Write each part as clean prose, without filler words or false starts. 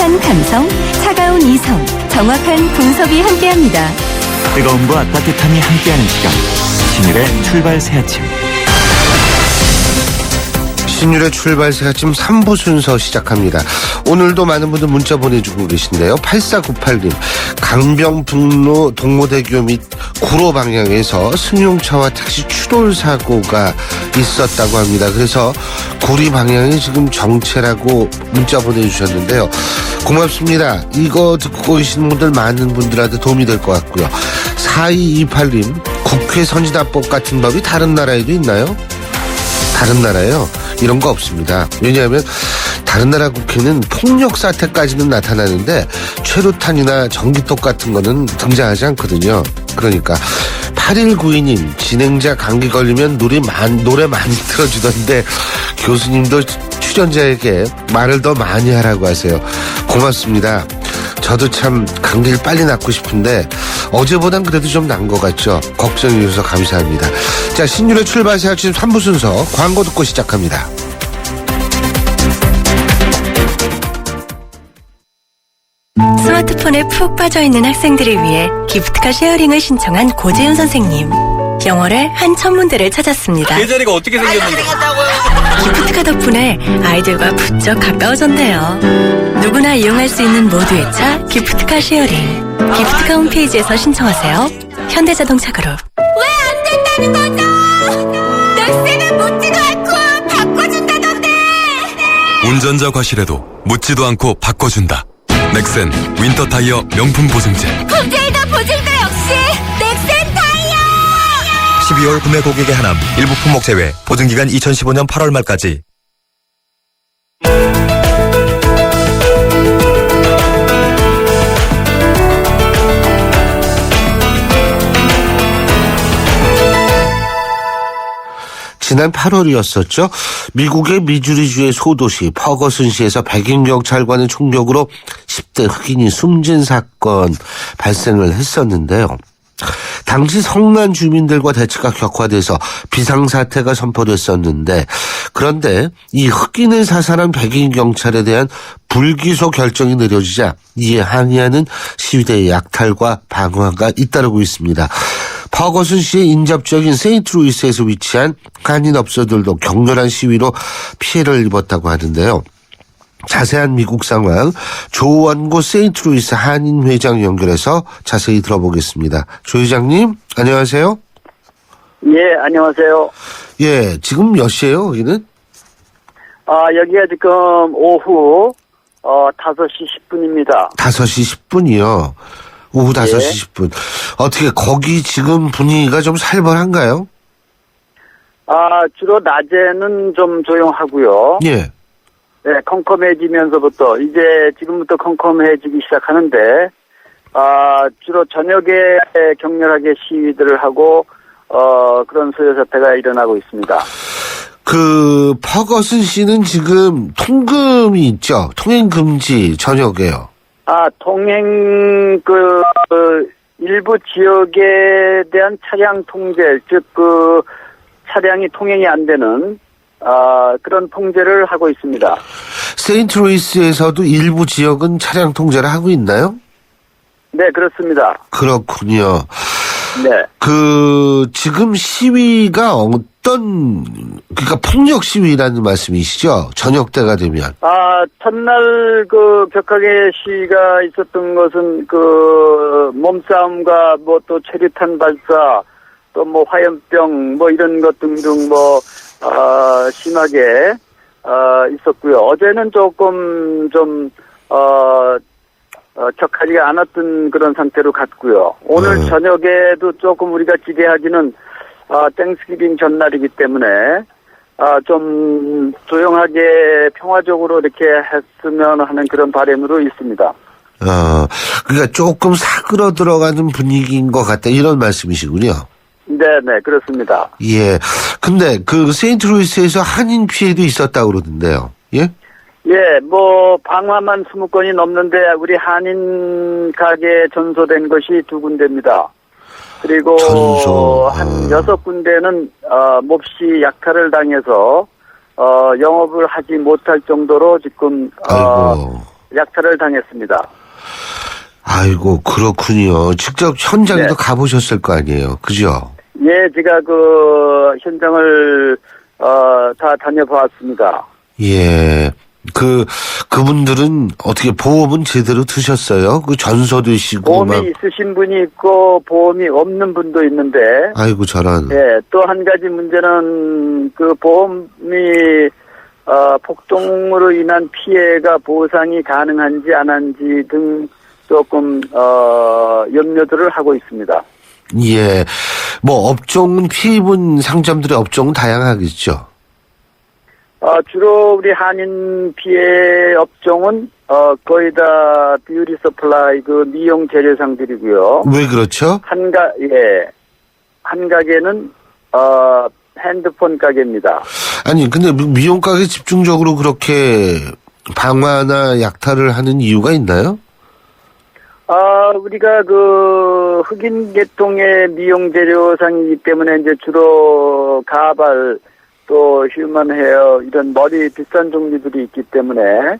따뜻한 감성, 차가운 이성, 정확한 분석이 함께합니다. 뜨거움과 따뜻함이 함께하는 시간, 신율의 출발 새 아침. 신율의 출발 새 아침 3부 순서 시작합니다. 오늘도 많은 분들 문자 보내주고 계신데요. 8498님, 강변북로 동호대교 및 구로 방향에서 승용차와 택시 추돌 사고가 있었다고 합니다. 그래서 구리 방향에 지금 정체라고 문자 보내주셨는데요. 고맙습니다. 이거 듣고 계시는 분들 많은 분들한테 도움이 될 것 같고요. 4228님, 국회 선진화법 같은 법이 다른 나라에도 있나요? 다른 나라요? 이런 거 없습니다. 왜냐하면 다른 나라 국회는 폭력 사태까지는 나타나는데 최루탄이나 전기톱 같은 거는 등장하지 않거든요. 그러니까 8192님, 진행자 감기 걸리면 노래 많이 틀어주던데 교수님도 출연자에게 말을 더 많이 하라고 하세요. 고맙습니다. 저도 참 감기를 빨리 낫고 싶은데 어제보단 그래도 좀 나은 것 같죠. 걱정해 주셔서 감사합니다. 자, 신율의 출발 새 아침 3부 순서 광고 듣고 시작합니다. 스마트폰에 푹 빠져있는 학생들을 위해 기프트카 쉐어링을 신청한 고재윤 선생님. 영월에 한 천문대를 찾았습니다. 계자리가 어떻게 생겼는데? 기프트카 덕분에 아이들과 부쩍 가까워졌네요. 누구나 이용할 수 있는 모두의 차 기프트카 쉐어링. 기프트카 홈페이지에서 신청하세요. 현대자동차 그룹. 왜 안 된다는 거죠? 넥센은 묻지도 않고 바꿔준다던데. 운전자 과실에도 묻지도 않고 바꿔준다. 넥센 윈터 타이어 명품 보증제. 품질도 보증도 역시 넥센 타이어. 12월 구매 고객의 하남 일부 품목 제외. 보증기간 2015년 8월 말까지. 지난 8월이었었죠. 미국의 미주리주의 소도시 퍼거슨시에서 백인 경찰관의 총격으로 10대 흑인이 숨진 사건 발생을 했었는데요. 당시 성난 주민들과 대치가 격화돼서 비상사태가 선포됐었는데, 그런데 이 흑인을 사살한 백인 경찰에 대한 불기소 결정이 내려지자 이에 항의하는 시위대의 약탈과 방화가 잇따르고 있습니다. 퍼거슨시의 인접지역인 세인트루이스에서 위치한 한인 업소들도 격렬한 시위로 피해를 입었다고 하는데요. 자세한 미국 상황 조원고 세인트루이스 한인 회장 연결해서 자세히 들어보겠습니다. 조 회장님, 안녕하세요. 예, 안녕하세요. 예, 지금 몇 시예요, 여기는? 여기가 지금 오후 5시 10분입니다. 5시 10분이요. 오후 5시 10분. 어떻게 거기 지금 분위기가 좀 살벌한가요? 주로 낮에는 좀 조용하고요. 예. 네, 컴컴해지면서부터 이제 지금부터 컴컴해지기 시작하는데 주로 저녁에 격렬하게 시위들을 하고 그런 소요 사태가 일어나고 있습니다. 그 퍼거슨 씨는 지금 통금이 있죠. 통행 금지 저녁에요. 통행 일부 지역에 대한 차량 통제, 즉 차량이 통행이 안 되는 그런 통제를 하고 있습니다. 세인트루이스에서도 일부 지역은 차량 통제를 하고 있나요? 네, 그렇습니다. 그렇군요. 네. 지금 시위가 그러니까 폭력 시위라는 말씀이시죠? 저녁 때가 되면. 첫날 벽화계 시위가 있었던 것은 몸싸움과 또 체류탄 발사, 또 화염병 이런 것 등등 심하게 있었고요. 어제는 조금 좀 격하지가 않았던 그런 상태로 갔고요. 오늘 저녁에도 조금 우리가 기대하기는 땡스기빙 전날이기 때문에 좀 조용하게 평화적으로 이렇게 했으면 하는 그런 바람으로 있습니다. 그러니까 조금 사그러 들어가는 분위기인 것 같다 이런 말씀이시군요. 네, 그렇습니다. 예. 근데 세인트루이스에서 한인 피해도 있었다고 그러던데요. 예? 예, 방화만 20건이 넘는데 우리 한인 가게 전소된 것이 2군데입니다. 그리고 한 6군데는 몹시 약탈을 당해서 영업을 하지 못할 정도로 지금 약탈을 당했습니다. 아이고, 그렇군요. 직접 현장에도 네. 가보셨을 거 아니에요. 그죠? 예, 제가 그 현장을 다 다녀보았습니다. 예. 그분들은 어떻게 보험은 제대로 드셨어요? 그 전서도 있고 보험이 막. 있으신 분이 있고 보험이 없는 분도 있는데, 아이고, 저런. 예, 또 한 가지 문제는 그 보험이 폭동으로 인한 피해가 보상이 가능한지 안 한지 등 조금 염려들을 하고 있습니다. 예. 뭐, 업종은 피해 입은 상점들의 업종은 다양하겠죠. 주로 우리 한인 피해 업종은 거의 다 뷰티 서플라이 그 미용 재래상들이고요. 왜 그렇죠? 한 가게는 핸드폰 가게입니다. 아니, 근데 미용 가게 집중적으로 그렇게 방화나 약탈을 하는 이유가 있나요? 우리가 그 흑인 계통의 미용 재료상이기 때문에 이제 주로 가발 또 휴먼 헤어 이런 머리 비싼 종류들이 있기 때문에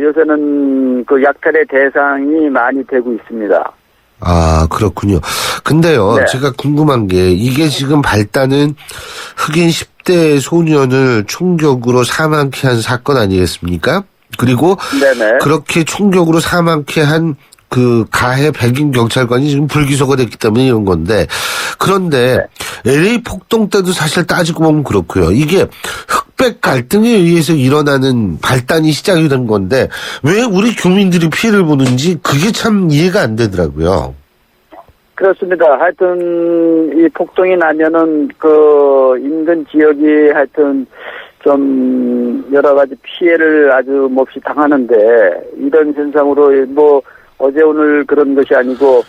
요새는 그 약탈의 대상이 많이 되고 있습니다. 아, 그렇군요. 근데요, 네. 제가 궁금한 게, 이게 지금 발단은 흑인 10대 소년을 총격으로 사망케 한 사건 아니겠습니까? 그리고 네네. 그렇게 총격으로 사망케 한 그 가해 백인 경찰관이 지금 불기소가 됐기 때문에 이런 건데, 그런데 LA 폭동 때도 사실 따지고 보면 그렇고요. 이게 흑백 갈등에 의해서 일어나는 발단이 시작이 된 건데 왜 우리 교민들이 피해를 보는지 그게 참 이해가 안 되더라고요. 그렇습니다. 하여튼 이 폭동이 나면은 그 인근 지역이 하여튼 좀 여러 가지 피해를 아주 몹시 당하는데, 이런 현상으로 뭐 어제 오늘 그런 것이 아니고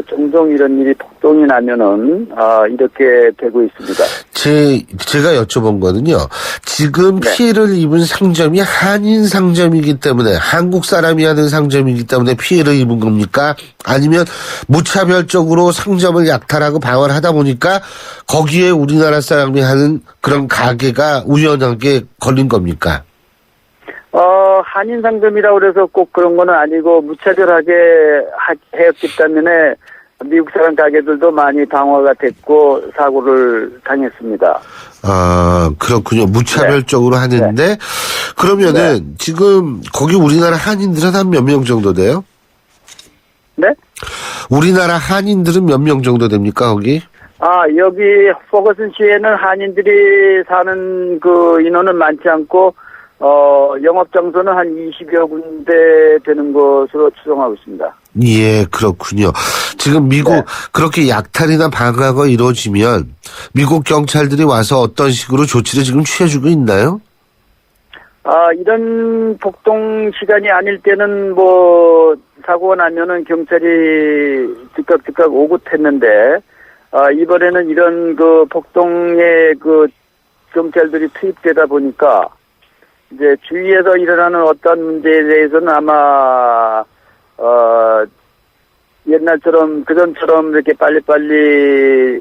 종종 이런 일이 폭동이 나면은 이렇게 되고 있습니다. 제가 여쭤본 거는요. 지금 네. 피해를 입은 상점이 한인 상점이기 때문에, 한국 사람이 하는 상점이기 때문에 피해를 입은 겁니까? 아니면 무차별적으로 상점을 약탈하고 방어를 하다 보니까 거기에 우리나라 사람이 하는 그런 가게가 우연하게 걸린 겁니까? 한인 상점이라고 그래서 꼭 그런 거는 아니고 무차별하게 했기 때문에 미국 사람 가게들도 많이 방어가 됐고 사고를 당했습니다. 아, 그렇군요. 무차별적으로 하는데, 그러면은 지금 거기 우리나라 한인들은 한 몇 명 정도 돼요? 네? 우리나라 한인들은 몇 명 정도 됩니까, 거기? 여기 포거슨시에는 한인들이 사는 그 인원은 많지 않고 영업장소는 한 20여 군데 되는 것으로 추정하고 있습니다. 예, 그렇군요. 지금 미국 그렇게 약탈이나 방어가 이루어지면 미국 경찰들이 와서 어떤 식으로 조치를 지금 취해주고 있나요? 이런 폭동 시간이 아닐 때는 뭐 사고가 나면은 경찰이 즉각 오굿했는데, 이번에는 이런 그 폭동에 그 경찰들이 투입되다 보니까 이제 주위에서 일어나는 어떤 문제에 대해서는 아마 옛날처럼 그전처럼 이렇게 빨리빨리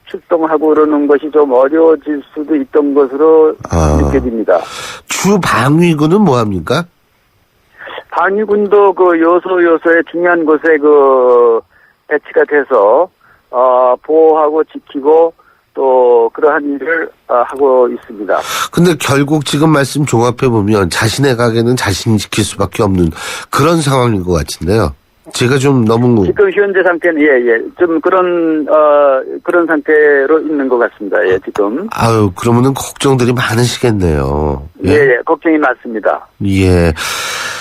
출동하고 그러는 것이 좀 어려워질 수도 있던 것으로 느껴집니다. 주 방위군은 뭐 합니까? 방위군도 그 요소의 중요한 곳에 그 배치가 돼서 보호하고 지키고 또 그러한 일을 하고 있습니다. 근데 결국 지금 말씀 종합해보면 자신의 가게는 자신이 지킬 수밖에 없는 그런 상황인 것 같은데요. 제가 좀 너무. 지금 현재 상태는, 좀 그런 상태로 있는 것 같습니다. 예, 지금. 아유, 그러면은 걱정들이 많으시겠네요. 예, 걱정이 많습니다. 예.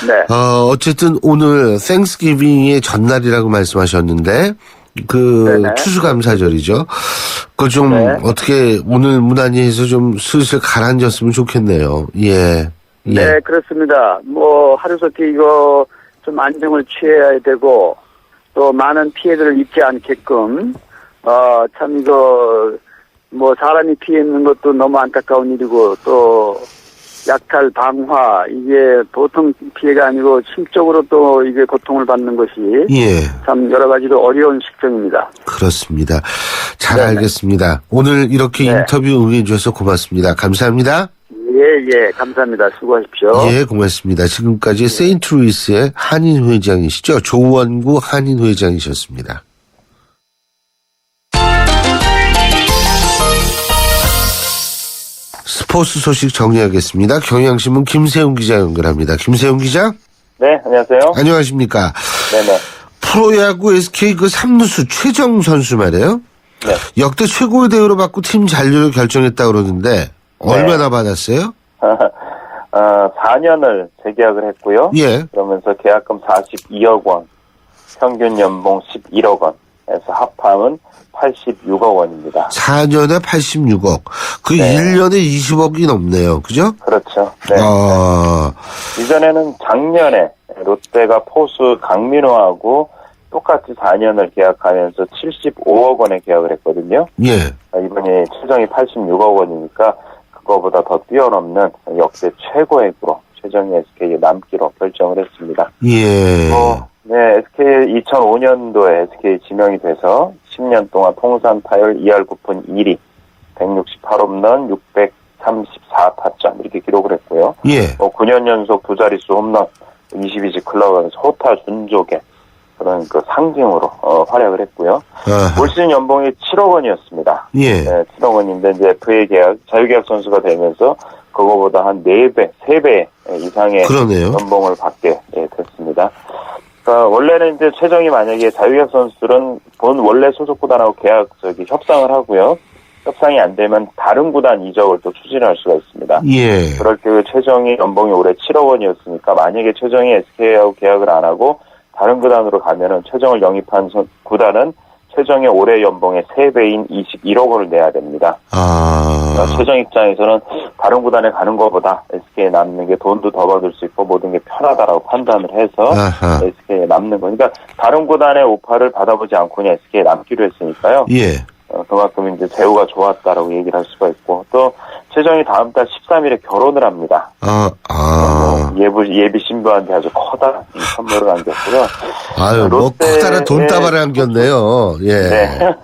네. 어쨌든 오늘 땡스기빙의 전날이라고 말씀하셨는데, 네네. 추수감사절이죠. 그거 좀 어떻게 오늘 무난히해서 좀 슬슬 가라앉았으면 좋겠네요. 예. 네, 그렇습니다. 뭐 하루속히 이거 좀 안정을 취해야 되고 또 많은 피해를 입지 않게끔 참 이거 뭐 사람이 피해 있는 것도 너무 안타까운 일이고 또 약탈 방화 이게 보통 피해가 아니고 심적으로 또 이게 고통을 받는 것이 참 여러 가지로 어려운 실정입니다. 그렇습니다. 잘 알겠습니다. 오늘 이렇게 인터뷰 응해 주셔서 고맙습니다. 감사합니다. 예, 감사합니다. 수고하십시오. 예, 고맙습니다. 지금까지 세인트루이스의 한인 회장이시죠. 조원구 한인 회장이셨습니다. 스포츠 소식 정리하겠습니다. 경향신문 김세훈 기자 연결합니다. 김세훈 기자? 네, 안녕하세요. 안녕하십니까? 네네. 프로야구 SK 그 3루수 최정 선수 말이에요. 네. 역대 최고의 대우를 받고 팀 잔류를 결정했다 그러는데 얼마나 받았어요? 4년을 재계약을 했고요. 예. 그러면서 계약금 42억 원, 평균 연봉 11억 원에서 합하면 86억 원입니다. 4년에 86억. 그 네. 1년에 20억이 넘네요. 그죠? 그렇죠. 네. 이전에는 작년에 롯데가 포수 강민호하고 똑같이 4년을 계약하면서 75억 원에 계약을 했거든요. 예. 이번에 최정이 86억 원이니까 그거보다 더 뛰어넘는 역대 최고액으로 최정이 SK에 남기로 결정을 했습니다. 예. 네, SK 2005년도에 SK 지명이 돼서 10년 동안 통산 타율 2할 9푼 1위, 168홈런, 634타점 이렇게 기록을 했고요. 예. 9년 연속 두 자릿수 홈런, 22지 클럽에서 호타 준족의 그런 그 상징으로 활약을 했고요. 아하. 올 시즌 연봉이 7억 원이었습니다. 예. 네, 7억 원인데 이제 FA 계약, 자유계약 선수가 되면서 그거보다 한 4배, 3배 이상의 그러네요. 연봉을 받게 됐습니다. 그러니까 원래는 이제 최정이 만약에 자유계약 선수들은 본 원래 소속 구단하고 협상을 하고요. 협상이 안 되면 다른 구단 이적을 또 추진할 수가 있습니다. 예. 그럴 경우 최정이 연봉이 올해 7억 원이었으니까 만약에 최정이 SK하고 계약을 안 하고 다른 구단으로 가면은 최정을 영입한 구단은 최정의 올해 연봉의 3배인 21억 원을 내야 됩니다. 그러니까 최정 입장에서는 다른 구단에 가는 것보다 SK에 남는 게 돈도 더 받을 수 있고 모든 게 편하다라고 판단을 해서 아하. SK에 남는 거니까 다른 구단의 오파를 받아보지 않고 그냥 SK에 남기로 했으니까요. 예. 그만큼 이제 대우가 좋았다라고 얘기를 할 수가 있고 또 최정이 다음 달 13일에 결혼을 합니다. 예비 신부한테 아주 커다란 선물을 안겼고요. 아유, 뭐 커다란 돈다발을 안겼네요. 예. 네.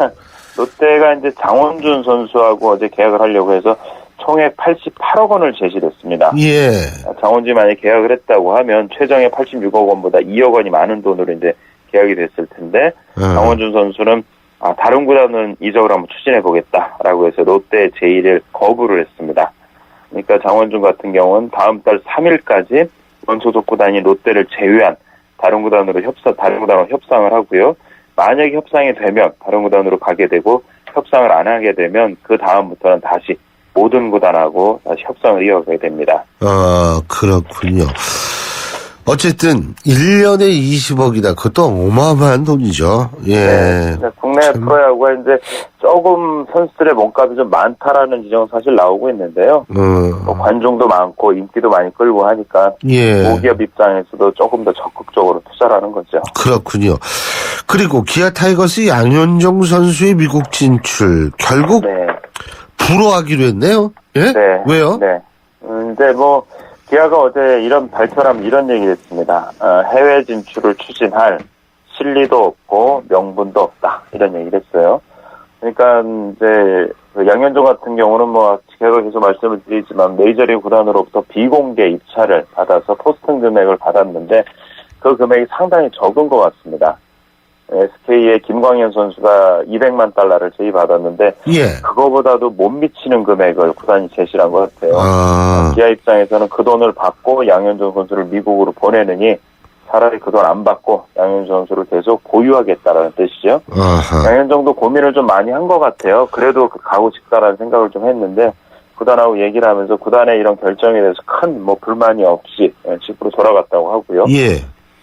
롯데가 이제 장원준 선수하고 어제 계약을 하려고 해서 총액 88억 원을 제시를 했습니다. 예. 장원준이 만약에 계약을 했다고 하면 최정의 86억 원보다 2억 원이 많은 돈으로 이제 계약이 됐을 텐데 장원준 선수는 다른 구단은 이적을 한번 추진해 보겠다라고 해서 롯데 제의를 거부를 했습니다. 그러니까 장원준 같은 경우는 다음 달 3일까지 원소속 구단인 롯데를 제외한 다른 구단으로 협상을 하고요. 만약에 협상이 되면 다른 구단으로 가게 되고 협상을 안 하게 되면 그 다음부터는 다시 모든 구단하고 다시 협상을 이어가게 됩니다. 그렇군요. 어쨌든 1년에 20억이다. 그것도 어마어마한 돈이죠. 예. 네, 국내 프로야구가 이제 조금 선수들의 몸값이 좀 많다라는 지적은 사실 나오고 있는데요. 관중도 많고 인기도 많이 끌고 하니까 예. 모기업 입장에서도 조금 더 적극적으로 투자를 하는 거죠. 그렇군요. 그리고 기아 타이거스 양현종 선수의 미국 진출 결국 불허하기로 했네요. 예? 네. 왜요? 네. 근데 기아가 어제 이런 발표를 하면 이런 얘기를 했습니다. 해외 진출을 추진할 실리도 없고 명분도 없다. 이런 얘기를 했어요. 그러니까 이제 양현종 같은 경우는 제가 계속 말씀을 드리지만 메이저리그 구단으로부터 비공개 입찰을 받아서 포스팅 금액을 받았는데 그 금액이 상당히 적은 것 같습니다. SK의 김광현 선수가 200만 달러를 제의받았는데 그거보다도 못 미치는 금액을 구단이 제시를 한 것 같아요. 기아 입장에서는 그 돈을 받고 양현종 선수를 미국으로 보내느니 차라리 그 돈 안 받고 양현종 선수를 계속 보유하겠다라는 뜻이죠. 양현종도 고민을 좀 많이 한 것 같아요. 그래도 가고 싶다라는 생각을 좀 했는데 구단하고 얘기를 하면서 구단의 이런 결정에 대해서 큰 불만이 없이 집으로 돌아갔다고 하고요.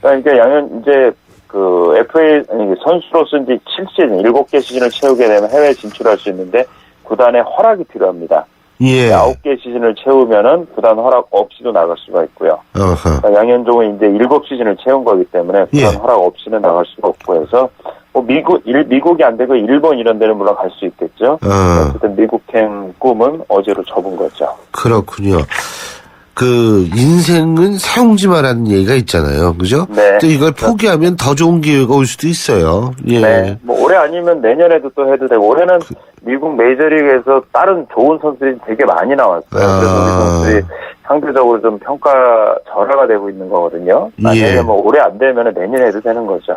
그러니까 이제 FA 선수로서 이제 7시즌, 7개 시즌을 채우게 되면 해외 진출할 수 있는데 구단의 허락이 필요합니다. 9개 시즌을 채우면은 구단 허락 없이도 나갈 수가 있고요. 그러니까 양현종은 이제 7시즌을 채운 거기 때문에 구단 허락 없이는 나갈 수가 없고 해서 미국이 안 되고 일본 이런 데는 물론 갈 수 있겠죠. 어쨌든 미국행 꿈은 어제로 접은 거죠. 그렇군요. 그 인생은 사용지마라는 얘기가 있잖아요. 그죠? 네. 또 이걸 포기하면 더 좋은 기회가 올 수도 있어요. 예. 네. 뭐 올해 아니면 내년에도 또 해도 되고 올해는 미국 메이저리그에서 다른 좋은 선수들이 되게 많이 나왔어요. 그래서 우리 선수들이 상대적으로 좀 평가 절하가 되고 있는 거거든요. 만약에 예. 뭐 올해 안 되면 내년에 해도 되는 거죠.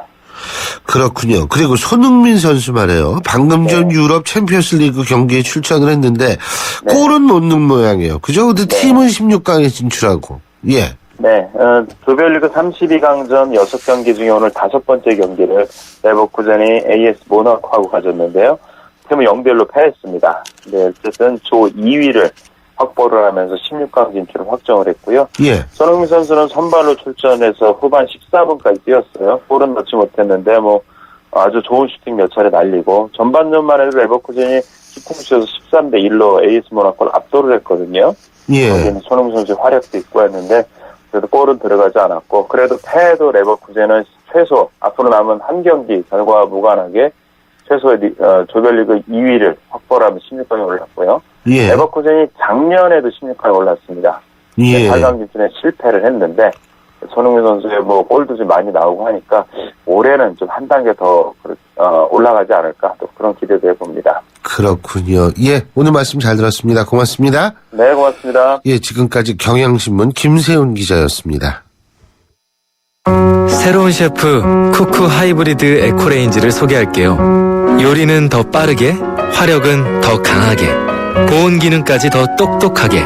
그렇군요. 그리고 손흥민 선수 말이에요. 방금 전 유럽 챔피언스 리그 경기에 출전을 했는데 골은 못 넣은 모양이에요. 그죠? 근데 팀은 16강에 진출하고. 예. 네, 조별리그 32강전 6경기 중에 오늘 5번째 경기를 레버쿠젠이 AS 모나코하고 가졌는데요. 팀은 0대1로 패했습니다. 네, 어쨌든 조 2위를 확보를 하면서 16강 진출을 확정을 했고요. 예. 손흥민 선수는 선발로 출전해서 후반 14분까지 뛰었어요. 골은 넣지 못했는데 뭐 아주 좋은 슈팅 몇 차례 날리고 전반전만 해도 레버쿠젠이 슈팅슛에서 13대1로 AS 모나코를 압도를 했거든요. 예. 거기는 손흥민 선수의 활약도 있고 했는데 그래도 골은 들어가지 않았고 그래도 패해도 레버쿠젠은 최소 앞으로 남은 한 경기 결과와 무관하게 최소의 조별리그 2위를 확보를 하면 16강에 올랐고요. 예. 레버쿠젠이 작년에도 16강에 올랐습니다. 예. 8강 진출에 실패를 했는데 손흥민 선수의 뭐 골도 좀 많이 나오고 하니까 올해는 좀 한 단계 더 올라가지 않을까 또 그런 기대도 해봅니다. 그렇군요. 예. 오늘 말씀 잘 들었습니다. 고맙습니다. 네, 고맙습니다. 예. 지금까지 경향신문 김세훈 기자였습니다. 새로운 셰프 쿠쿠 하이브리드 에코레인지를 소개할게요. 요리는 더 빠르게, 화력은 더 강하게, 보온 기능까지 더 똑똑하게.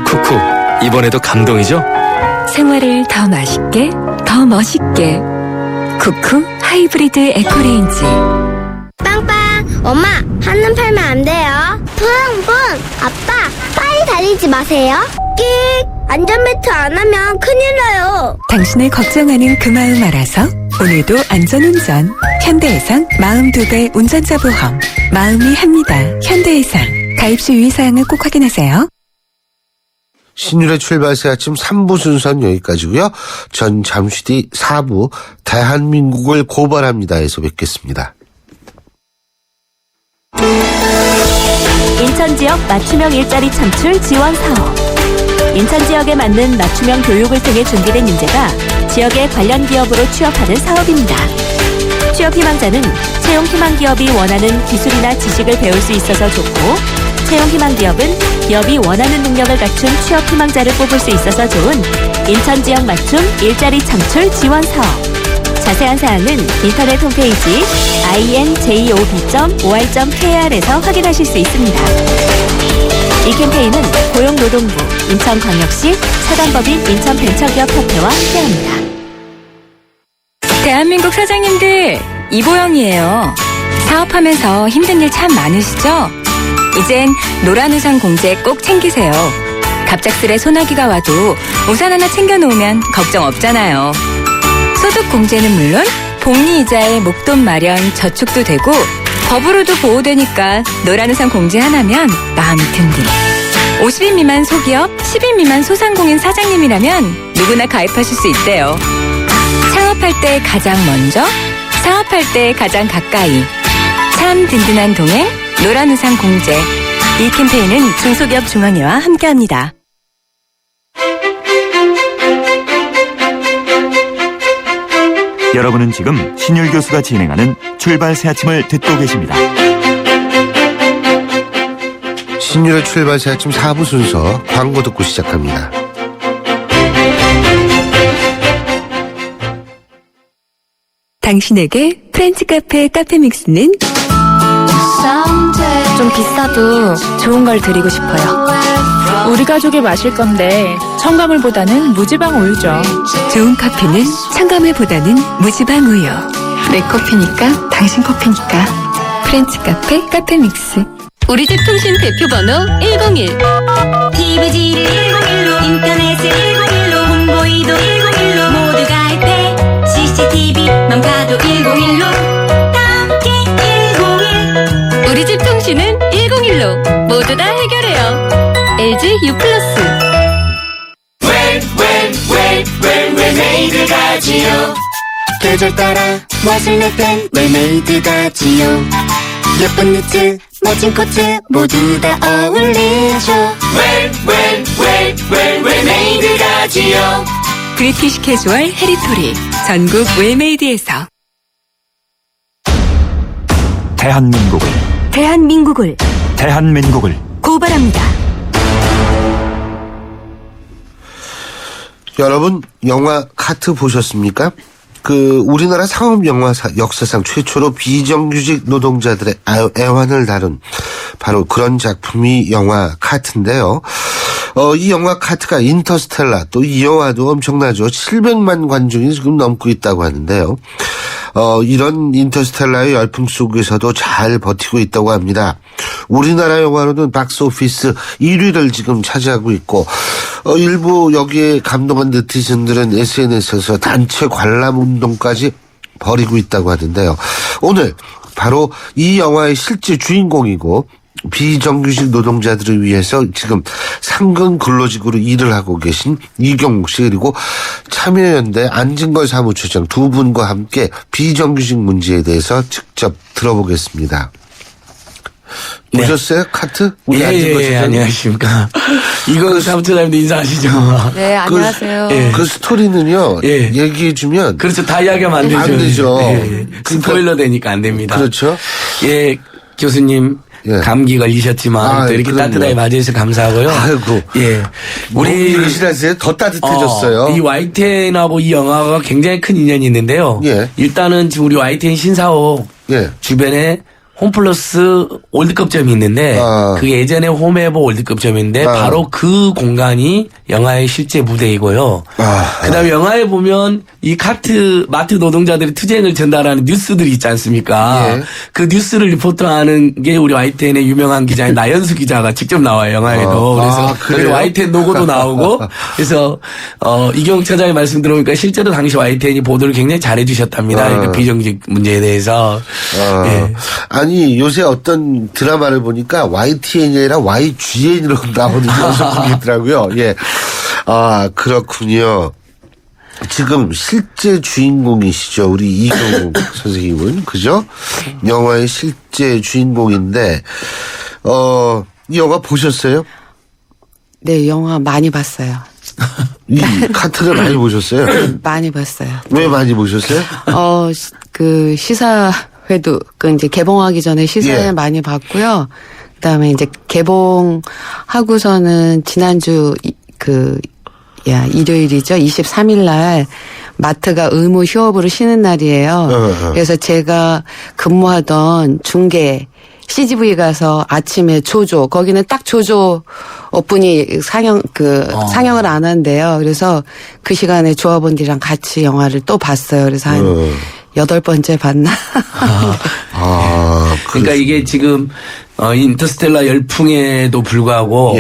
쿠쿠, 이번에도 감동이죠? 생활을 더 맛있게, 더 멋있게. 쿠쿠 하이브리드 에코레인지. 빵빵 엄마 한눈 팔면 안 돼요. 뿡뿡 아빠 빨리 달리지 마세요. 끽 안전벨트 안 하면 큰일 나요. 당신을 걱정하는 그 마음 알아서 오늘도 안전운전. 현대해상 마음 2배 운전자 보험. 마음이 합니다. 현대해상. 가입 시 유의사항을 꼭 확인하세요. 신율의 출발새 아침 3부 순서는 여기까지고요. 전 잠시 뒤 4부 대한민국을 고발합니다에서 뵙겠습니다. 인천 지역 맞춤형 일자리 창출 지원 사업. 인천 지역에 맞는 맞춤형 교육을 통해 준비된 인재가 지역의 관련 기업으로 취업하는 사업입니다. 취업 희망자는 채용 희망 기업이 원하는 기술이나 지식을 배울 수 있어서 좋고, 채용 희망 기업은 기업이 원하는 능력을 갖춘 취업 희망자를 뽑을 수 있어서 좋은 인천 지역 맞춤 일자리 창출 지원 사업. 자세한 사항은 인터넷 홈페이지 injob.or.kr에서 확인하실 수 있습니다. 이 캠페인은 고용노동부, 인천광역시, 사단법인 인천벤처기업협회와 함께합니다. 대한민국 사장님들, 이보영이에요. 사업하면서 힘든 일 참 많으시죠? 이젠 노란 우산 공제 꼭 챙기세요. 갑작스레 소나기가 와도 우산 하나 챙겨놓으면 걱정 없잖아요. 소득 공제는 물론 복리 이자에 목돈 마련 저축도 되고 법으로도 보호되니까 노란 우산 공제 하나면 마음이 든든. 50인 미만 소기업, 10인 미만 소상공인 사장님이라면 누구나 가입하실 수 있대요. 창업할 때 가장 먼저, 사업할 때 가장 가까이. 참 든든한 동행, 노란 우산 공제. 이 캠페인은 중소기업 중앙회와 함께합니다. 여러분은 지금 신율 교수가 진행하는 출발 새 아침을 듣고 계십니다. 신율의 출발새 아침 4부 순서 광고 듣고 시작합니다. 당신에게 프렌치 카페 카페믹스는 좀 비싸도 좋은 걸 드리고 싶어요. 우리 가족이 마실 건데 첨가물보다는 무지방 우유죠. 좋은 커피는 첨가물보다는 무지방 우유. 내 커피니까 당신 커피니까. 프렌치 카페 카페믹스. 우리 집 통신 대표 번호 101. TV지를 101로 인터넷을 101로 홍보이도 101로 모두 가입해 CCTV만 봐도 101로 함께 101. 우리 집 통신은 101로 모두 다 해결해요. LG U+. 웰메이드가지요. 계절 따라 멋을 냈던 웰메이드가지요. 예쁜 니트 멋진 코트 모두 다 어울리죠. 라디오. 브리티시 캐주얼 해리토리 전국 웰메이드에서 대한민국을 고발합니다. 여러분 영화 카트 보셨습니까? 우리나라 상업 영화 역사상 최초로 비정규직 노동자들의 애환을 다룬 바로 그런 작품이 영화 카트인데요. 이 영화 카트가 인터스텔라, 또 이 영화도 엄청나죠. 700만 관중이 지금 넘고 있다고 하는데요. 이런 인터스텔라의 열풍 속에서도 잘 버티고 있다고 합니다. 우리나라 영화로는 박스오피스 1위를 지금 차지하고 있고, 일부 여기에 감동한 네티즌들은 SNS에서 단체 관람 운동까지 벌이고 있다고 하는데요. 오늘 바로 이 영화의 실제 주인공이고 비정규직 노동자들을 위해서 지금 상근 근로직으로 일을 하고 계신 이경욱 씨, 그리고 참여연대 안진걸 사무처장 두 분과 함께 비정규직 문제에 대해서 직접 들어보겠습니다. 보셨어요? 카트? 우리 안진걸 예, 안녕하십니까. 이거 사무처장님도 인사하시죠. 네, 안녕하세요. 그 스토리는요, 얘기해주면. 그렇죠. 다 이야기하면 안 되죠. 안 되죠. 스포일러 되니까 안 됩니다. 그렇죠. 예, 교수님. 감기 걸리셨지만 또 이렇게 그럼요. 따뜻하게 맞이해서 감사하고요. 아이고. 예. 우리 실하세요? 더 따뜻해졌어요. 이 YTN하고 이 영화가 굉장히 큰 인연이 있는데요. 일단은 지금 우리 YTN 신사옥 주변에 홈플러스 월드컵점이 있는데 그게 예전에 홈에버 월드컵점인데 바로 그 공간이 영화의 실제 무대이고요. 그다음에 영화에 보면 이 마트 노동자들이 투쟁을 전달하는 뉴스들이 있지 않습니까? 그 뉴스를 리포트하는 게 우리 YTN의 유명한 기자인 나연수 기자가 직접 나와요, 영화에도. 그래서 여기 YTN 로고도 나오고 그래서 이경욱 차장의 말씀 들어보니까 실제로 당시 YTN이 보도를 굉장히 잘해 주셨답니다. 이렇게 비정규직 문제에 대해서. 아니 요새 어떤 드라마를 보니까 YTN이 아니라 YGN으로 나오는 연속극이 있더라고요. 예. 그렇군요. 지금 실제 주인공이시죠, 우리 이경욱 선생님은. 그죠? 영화의 실제 주인공인데 이 영화 보셨어요? 네, 영화 많이 봤어요. 이 카트를 많이 보셨어요? 많이 봤어요. 왜 많이 보셨어요? 시사회도 이제 개봉하기 전에 시사회 많이 봤고요. 그다음에 이제 개봉하고서는 지난주 일요일이죠. 23일 날 마트가 의무 휴업으로 쉬는 날이에요. 그래서 제가 근무하던 중계 CGV 가서 아침에 조조, 거기는 딱 조조 분이 상영을 안 한대요. 그래서 그 시간에 조합원들이랑 같이 영화를 또 봤어요. 그래서 한 8번째 봤나? 그러니까 이게 지금 인터스텔라 열풍에도 불구하고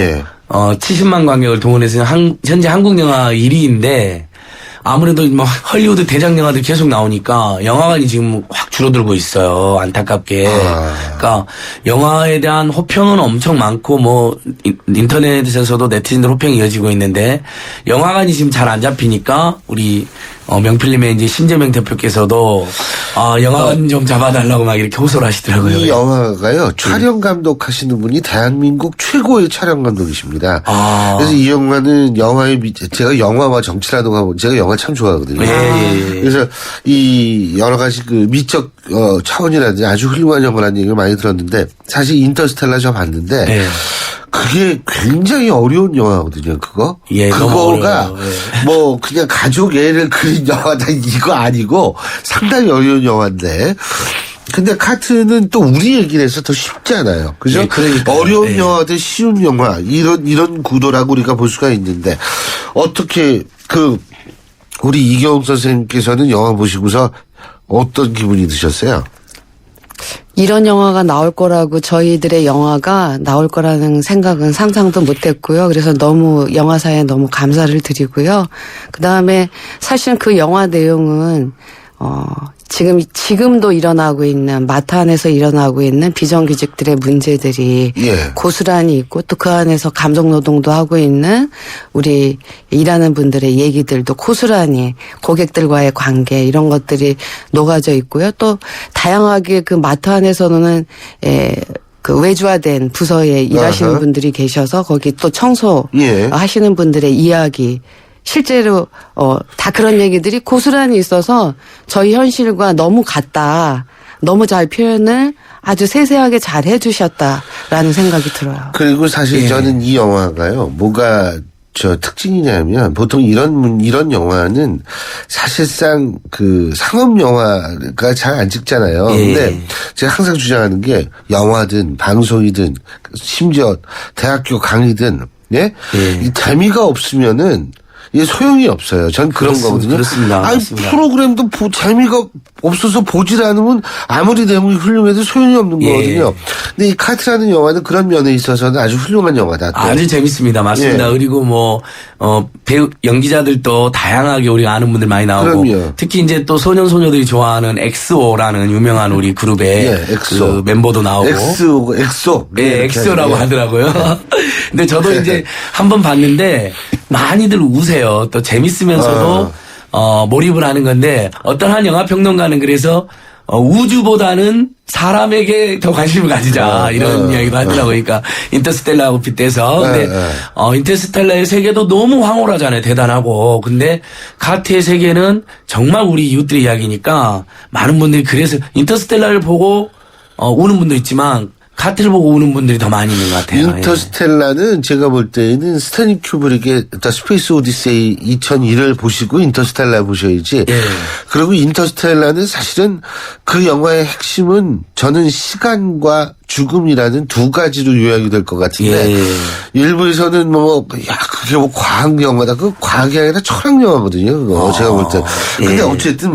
70만 관객을 동원해서 현재 한국 영화 1위인데 아무래도 뭐 헐리우드 대작 영화들 계속 나오니까 영화관이 지금 확 줄어들고 있어요. 안타깝게. 그러니까 영화에 대한 호평은 엄청 많고 뭐 인터넷에서도 네티즌들 호평이 이어지고 있는데 영화관이 지금 잘 안 잡히니까 우리 명필님의 이제 신재명 대표께서도 영화관 좀 잡아달라고 막 이렇게 호소를 하시더라고요. 이 영화가요, 촬영 감독하시는 분이 대한민국 최고의 촬영 감독이십니다. 그래서 이 영화는 제가 영화와 정치라도 하고 제가 영화 참 좋아하거든요. 그래서 이 여러 가지 그 미적 차원이라든지 아주 훌륭한 영화라는 얘기를 많이 들었는데 사실 인터스텔라 저 봤는데 그게 굉장히 어려운 영화거든요, 그거. 그거가 뭐 그냥 가족 애를 그린 영화다 이거 아니고 상당히 어려운 영화인데 근데 카트는 또 우리 얘기를 해서 더 쉽잖아요. 그죠? 어려운 영화 대 쉬운 영화 이런 구도라고 우리가 볼 수가 있는데 어떻게 우리 이경욱 선생님께서는 영화 보시고서 어떤 기분이 드셨어요? 이런 영화가 나올 거라고 저희들의 영화가 나올 거라는 생각은 상상도 못했고요. 그래서 너무 영화사에 너무 감사를 드리고요. 그다음에 사실 그 영화 내용은 지금도 일어나고 있는 마트 안에서 일어나고 있는 비정규직들의 문제들이 고스란히 있고 또 그 안에서 감정노동도 하고 있는 우리 일하는 분들의 얘기들도 고스란히 고객들과의 관계 이런 것들이 녹아져 있고요. 또 다양하게 그 마트 안에서는 그 외주화된 부서에 일하시는 분들이 계셔서 거기 또 청소 하시는 분들의 이야기 실제로 다 그런 얘기들이 고스란히 있어서 저희 현실과 너무 같다. 너무 잘 표현을 아주 세세하게 잘 해주셨다라는 생각이 들어요. 그리고 사실 저는 이 영화가요, 뭐가 특징이냐면 보통 이런 영화는 사실상 그 상업 영화가 잘 안 찍잖아요. 근데 제가 항상 주장하는 게 영화든 방송이든 심지어 대학교 강의든 이 재미가 없으면은 이게 소용이 없어요. 전 그런 거거든요. 그렇습니다. 아니, 맞습니다. 프로그램도 재미가 없어서 보질 않으면 아무리 내용이 훌륭해도 소용이 없는 거거든요. 근데 이 카트라는 영화는 그런 면에 있어서는 아주 훌륭한 영화다. 또. 아주 재밌습니다. 맞습니다. 그리고 배우, 연기자들도 다양하게 우리가 아는 분들 많이 나오고. 그럼요. 특히 이제 또 소년소녀들이 좋아하는 엑소라는 유명한 우리 그룹의 엑소. 그 멤버도 나오고. 엑소. 네, 엑소라고 하더라고요. 근데 저도 이제 한번 봤는데 많이들 우세요. 또 재밌으면서도 몰입을 하는 건데 어떤 한 영화 평론가는 그래서 우주보다는 사람에게 더 관심을 가지자 이런 이야기도 하더라고요. 그러니까 인터스텔라하고 빗대서. 근데 인터스텔라의 세계도 너무 황홀하잖아요. 대단하고. 근데 카트의 세계는 정말 우리 이웃들의 이야기니까 많은 분들이 그래서 인터스텔라를 보고 우는 분도 있지만 카트를 보고 우는 분들이 더 많이 있는 것 같아요. 인터스텔라는 제가 볼 때는 스탠리 큐브릭의 스페이스 오디세이 2001을 보시고 인터스텔라 보셔야지. 그리고 인터스텔라는 사실은 그 영화의 핵심은 저는 시간과 죽음이라는 두 가지로 요약이 될 것 같은데 일부에서는 그게 과학 영화다. 그 과학이 아니라 철학 영화거든요. 그거 제가 볼 때. 근데 어쨌든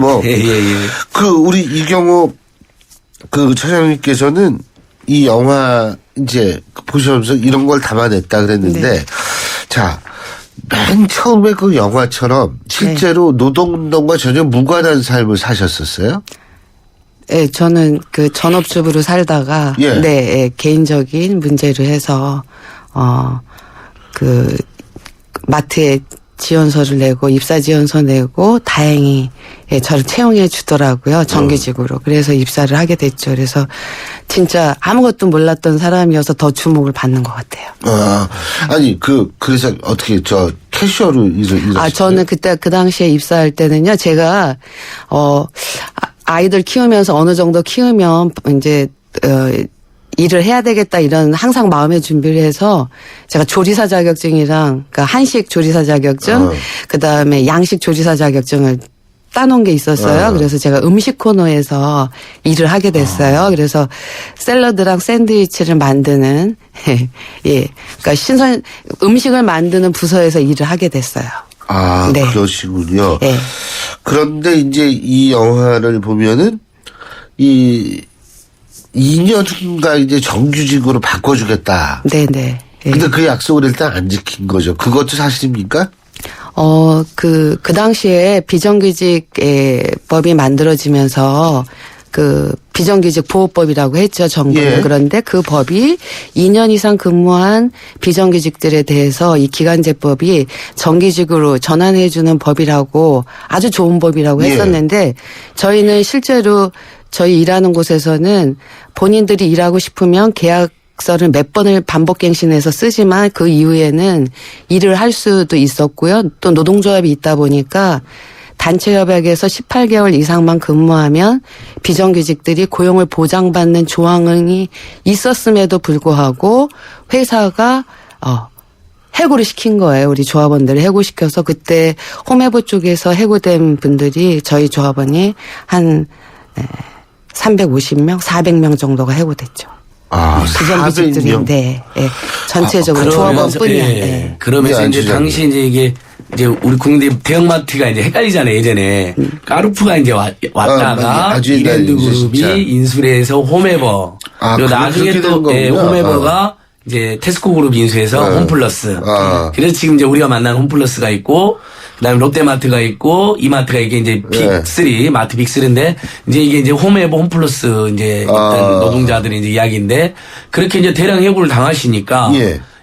그 우리 이경호 그 처장님께서는 이 영화 이제 보시면서 이런 걸 담아냈다 그랬는데 자, 맨 처음에 그 영화처럼 실제로 노동운동과 전혀 무관한 삶을 사셨었어요? 네, 저는 그 전업주부로 살다가 개인적인 문제로 해서 그 마트에 지원서를 내고 입사 지원서 내고 다행히 저를 채용해 주더라고요. 정규직으로. 그래서 입사를 하게 됐죠. 그래서 진짜 아무것도 몰랐던 사람이어서 더 주목을 받는 것 같아요. 아니 그래서 어떻게 캐셔로 일을 저는 그때 그 당시에 입사할 때는요. 제가 아이들 키우면서 어느 정도 키우면 이제 일을 해야 되겠다 이런 항상 마음의 준비를 해서 제가 조리사 자격증이랑 그러니까 한식 조리사 자격증 그다음에 양식 조리사 자격증을 따놓은 게 있었어요. 그래서 제가 음식 코너에서 일을 하게 됐어요. 그래서 샐러드랑 샌드위치를 만드는 그러니까 음식을 만드는 부서에서 일을 하게 됐어요. 그러시군요. 그런데 이제 이 영화를 보면은 2년 후인가 이제 정규직으로 바꿔주겠다. 네네. 근데 그 약속을 일단 안 지킨 거죠. 그것도 사실입니까? 그 당시에 비정규직 법이 만들어지면서 그 비정규직 보호법이라고 했죠, 정부는. 그런데 그 법이 2년 이상 근무한 비정규직들에 대해서 이 기간제법이 정규직으로 전환해주는 법이라고 아주 좋은 법이라고 했었는데 저희는 실제로 저희 일하는 곳에서는 본인들이 일하고 싶으면 계약서를 몇 번을 반복갱신해서 쓰지만 그 이후에는 일을 할 수도 있었고요. 또 노동조합이 있다 보니까 단체협약에서 18개월 이상만 근무하면 비정규직들이 고용을 보장받는 조항이 있었음에도 불구하고 회사가 해고를 시킨 거예요. 우리 조합원들을 해고시켜서 그때 홈에버 쪽에서 해고된 분들이 저희 조합원이 한 350명, 400명 정도가 해고됐죠. 비정규직들인데 전체적으로 조합원뿐이야. 그러면서 이제 당시 이제 우리 국내 대형마트가 이제 헷갈리잖아요. 예전에 까르푸가 이제 왔다가 이랜드 그룹이 인수를 해서 홈에버 그리고 나중에 또 홈에버가 이제 테스코 그룹 인수해서 홈플러스. 그래서 지금 이제 우리가 만난 홈플러스가 있고 그다음에 롯데마트가 있고 이마트가 이게 이제 빅3 마트 빅3인데 이제 이게 이제 홈에버 홈플러스 이제 있던 노동자들의 이제 이야기인데 그렇게 이제 대량 해고를 당하시니까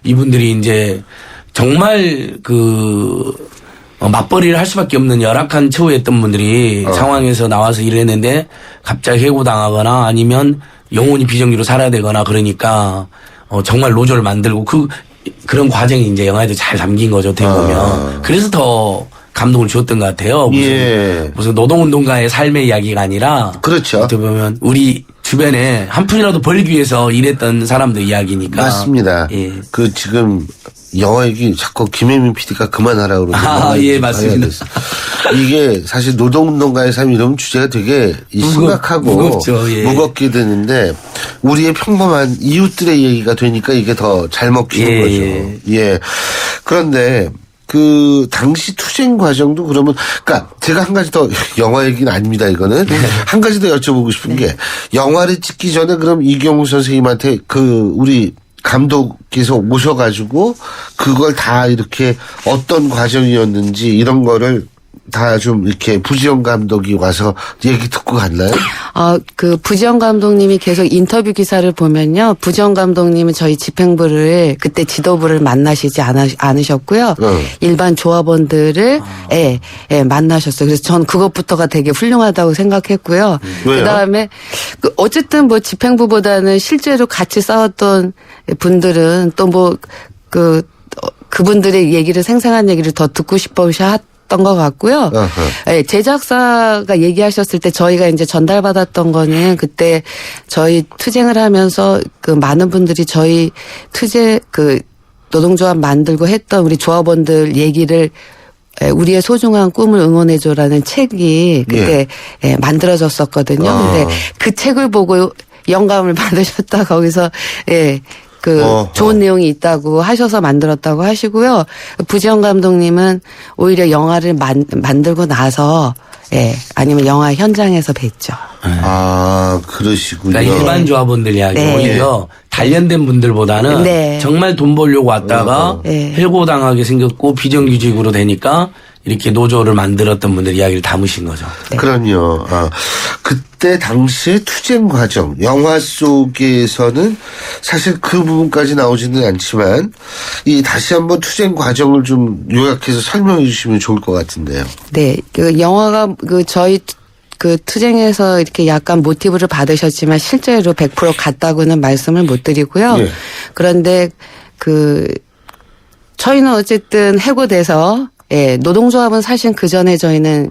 이분들이 이제 정말 맞벌이를 할 수밖에 없는 열악한 처우였던 분들이 상황에서 나와서 일을 했는데 갑자기 해고당하거나 아니면 영원히 비정규로 살아야 되거나 그러니까 정말 노조를 만들고 그런 과정이 이제 영화에도 잘 담긴 거죠. 어떻게 보면. 그래서 더 감동을 주었던 것 같아요. 무슨 노동운동가의 삶의 이야기가 아니라. 그렇죠. 어떻게 보면 우리 주변에 한 푼이라도 벌기 위해서 일했던 사람들 이야기니까. 맞습니다. 예. 그 지금 영화 얘기 자꾸 김혜민 PD가 그만하라 그러는데. 예, 맞습니다. 이게 사실 노동운동가의 삶 이런 주제가 되게 심각하고 무겁죠. 예. 무겁게 되는데 우리의 평범한 이웃들의 얘기가 되니까 이게 더 잘 먹히는 거죠. 예. 그런데 그 당시 투쟁 과정도 그러면 그러니까 제가 한 가지 더 영화 얘기는 아닙니다. 이거는 한 가지 더 여쭤보고 싶은 게 영화를 찍기 전에 그럼 이경우 선생님한테 그 우리 감독께서 오셔가지고 그걸 다 이렇게 어떤 과정이었는지 이런 거를 다 좀 이렇게 부지영 감독이 와서 얘기 듣고 갔나요? 그 부지영 감독님이 계속 인터뷰 기사를 보면요. 부지영 감독님은 저희 집행부를 그때 지도부를 만나시지 않으셨고요. 일반 조합원들을 만나셨어요. 그래서 전 그것부터가 되게 훌륭하다고 생각했고요. 그다음에 어쨌든 뭐 집행부보다는 실제로 같이 싸웠던 분들은 또 뭐 그분들의 얘기를 생생한 얘기를 더 듣고 싶어 했던 것 같고요. 제작사가 얘기하셨을 때 저희가 이제 전달받았던 거는 그때 저희 투쟁을 하면서 그 많은 분들이 저희 노동조합 만들고 했던 우리 조합원들 얘기를 우리의 소중한 꿈을 응원해줘라는 책이 그때 만들어졌었거든요. 근데 그 책을 보고 영감을 받으셨다 거기서 좋은 내용이 있다고 하셔서 만들었다고 하시고요. 부지영 감독님은 오히려 영화를 만들고 나서 아니면 영화 현장에서 뵀죠. 그러시군요. 그러니까 일반 조합원들 이야기 오히려 단련된 분들보다는 정말 돈 벌려고 왔다가 해고당하게 생겼고 비정규직으로 되니까 이렇게 노조를 만들었던 분들 이야기를 담으신 거죠. 그럼요. 그때 당시의 투쟁 과정, 영화 속에서는 사실 그 부분까지 나오지는 않지만 다시 한번 투쟁 과정을 좀 요약해서 설명해 주시면 좋을 것 같은데요. 네, 그 영화가 저희 투쟁에서 이렇게 약간 모티브를 받으셨지만 실제로 100% 같다고는 말씀을 못 드리고요. 그런데 저희는 어쨌든 해고돼서 노동조합은 사실 그 전에 저희는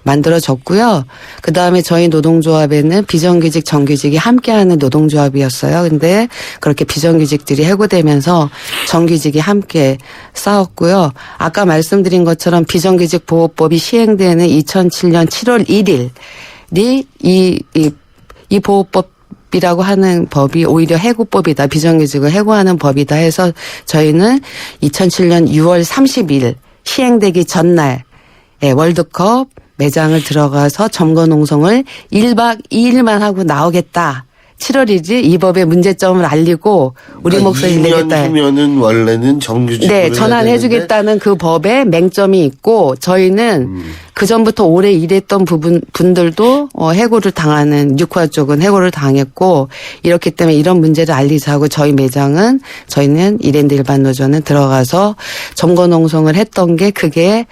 만들어졌고요. 그 다음에 저희 노동조합에는 비정규직, 정규직이 함께하는 노동조합이었어요. 근데 그렇게 비정규직들이 해고되면서 정규직이 함께 싸웠고요. 아까 말씀드린 것처럼 비정규직 보호법이 시행되는 2007년 7월 1일이 이 보호법 이라고 하는 법이 오히려 해고법이다. 비정규직을 해고하는 법이다 해서 저희는 2007년 6월 30일 시행되기 전날 월드컵 매장을 들어가서 점거 농성을 1박 2일만 하고 나오겠다. 7월 1일 이 법의 문제점을 알리고 우리 목소리를 내겠다. 2년 후면은 원래는 정규직으로 전환해주겠다는 그 법에 맹점이 있고 저희는 그 전부터 오래 일했던 분들도 해고를 당하는 육화 쪽은 해고를 당했고 이렇기 때문에 이런 문제를 알리자고 저희는 이랜드 일반노조는 들어가서 점거 농성을 했던 게 그게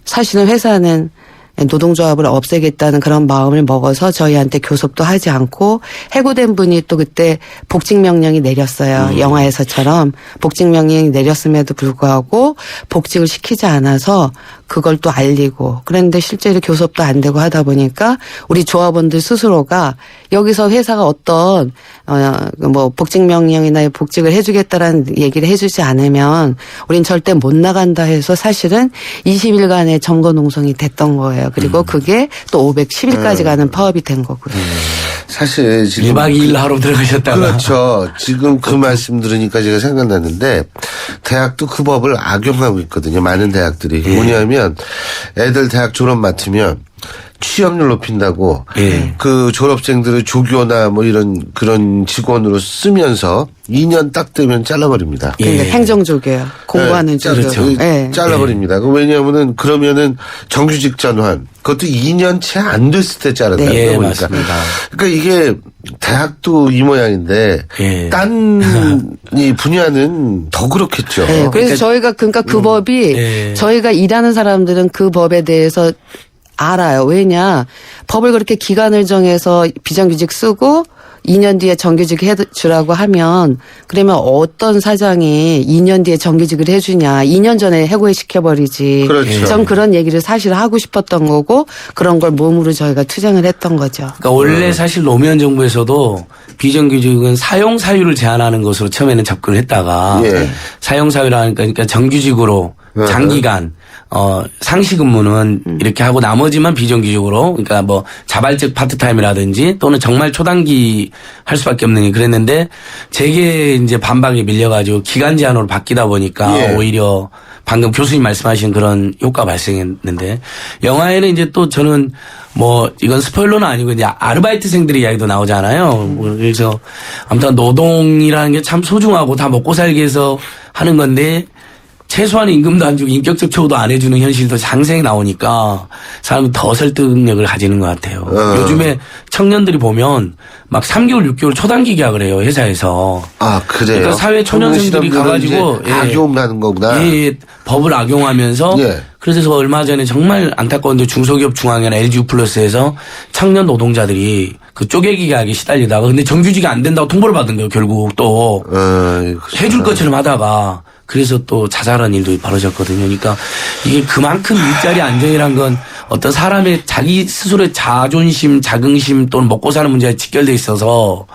사실은 회사는 노동조합을 없애겠다는 그런 마음을 먹어서 저희한테 교섭도 하지 않고 해고된 분이 또 그때 복직명령이 내렸어요. 영화에서처럼 복직명령이 내렸음에도 불구하고 복직을 시키지 않아서 그걸 또 알리고 그런데 실제로 교섭도 안 되고 하다 보니까 우리 조합원들 스스로가 여기서 회사가 어떤 복직명령이나 복직을 해주겠다라는 얘기를 해주지 않으면 우린 절대 못 나간다 해서 사실은 20일간의 점거 농성이 됐던 거예요. 그리고 그게 또 510일까지 가는 파업이 된 거고요. 사실 지금 1박 2일 하러 들어가셨다가 그렇죠. 지금 그 말씀 들으니까 제가 생각났는데 대학도 그 법을 악용하고 있거든요. 많은 대학들이. 뭐냐면 애들 대학 졸업 맡으면 취업률 높인다고 그 졸업생들을 조교나 뭐 그런 직원으로 쓰면서 2년 딱 되면 잘라버립니다. 그러니까 행정조교요. 공부하는 조교. 잘라버립니다. 왜냐하면은 그러면은 정규직 전환 그것도 2년 채 안 됐을 때 자른다는 거니까. 맞습니다. 그러니까 이게 대학도 이 모양인데 딴 이 분야는 더 그렇겠죠. 그래서 저희가 그러니까 그 법이 저희가 일하는 사람들은 그 법에 대해서 알아요. 왜냐 법을 그렇게 기간을 정해서 비정규직 쓰고 2년 뒤에 정규직 해주라고 하면 그러면 어떤 사장이 2년 뒤에 정규직을 해주냐. 2년 전에 해고시켜버리지. 그렇죠. 전 그런 얘기를 사실 하고 싶었던 거고 그런 걸 몸으로 저희가 투쟁을 했던 거죠. 그러니까 원래 사실 노무현 정부에서도 비정규직은 사용 사유를 제한하는 것으로 처음에는 접근을 했다가 사용 사유라니까 그러니까 정규직으로 장기간 상시 근무는 이렇게 하고 나머지만 비정규직으로 그러니까 뭐 자발적 파트타임이라든지 또는 정말 초단기 할 수밖에 없는 게 그랬는데 제게 이제 반박에 밀려가지고 기간 제한으로 바뀌다 보니까 오히려 방금 교수님 말씀하신 그런 효과가 발생했는데 영화에는 이제 또 저는 뭐 이건 스포일러는 아니고 이제 아르바이트생들의 이야기도 나오잖아요. 그래서 아무튼 노동이라는 게 참 소중하고 다 먹고 살기 위해서 하는 건데 최소한 임금도 안 주고 인격적 처우도 안 해주는 현실도 장생이 나오니까 사람이 더 설득력을 가지는 것 같아요. 요즘에 청년들이 보면 막 3개월, 6개월 초단기 계약을 해요, 회사에서. 아, 그래요? 그러니까 사회 초년생들이 가가지고. 악용하는 거구나. 예, 법을 악용하면서. 그래서 얼마 전에 정말 안타까운데 중소기업 중앙회나 LG 플러스에서 청년 노동자들이 그 쪼개기 계약에 시달리다가 근데 정규직이 안 된다고 통보를 받은 거예요, 결국 또. 해줄 것처럼 하다가. 그래서 또 자살한 일도 벌어졌거든요. 그러니까 이게 그만큼 일자리 안정이란 건 어떤 사람의 자기 스스로의 자존심, 자긍심 또는 먹고 사는 문제에 직결돼 있어서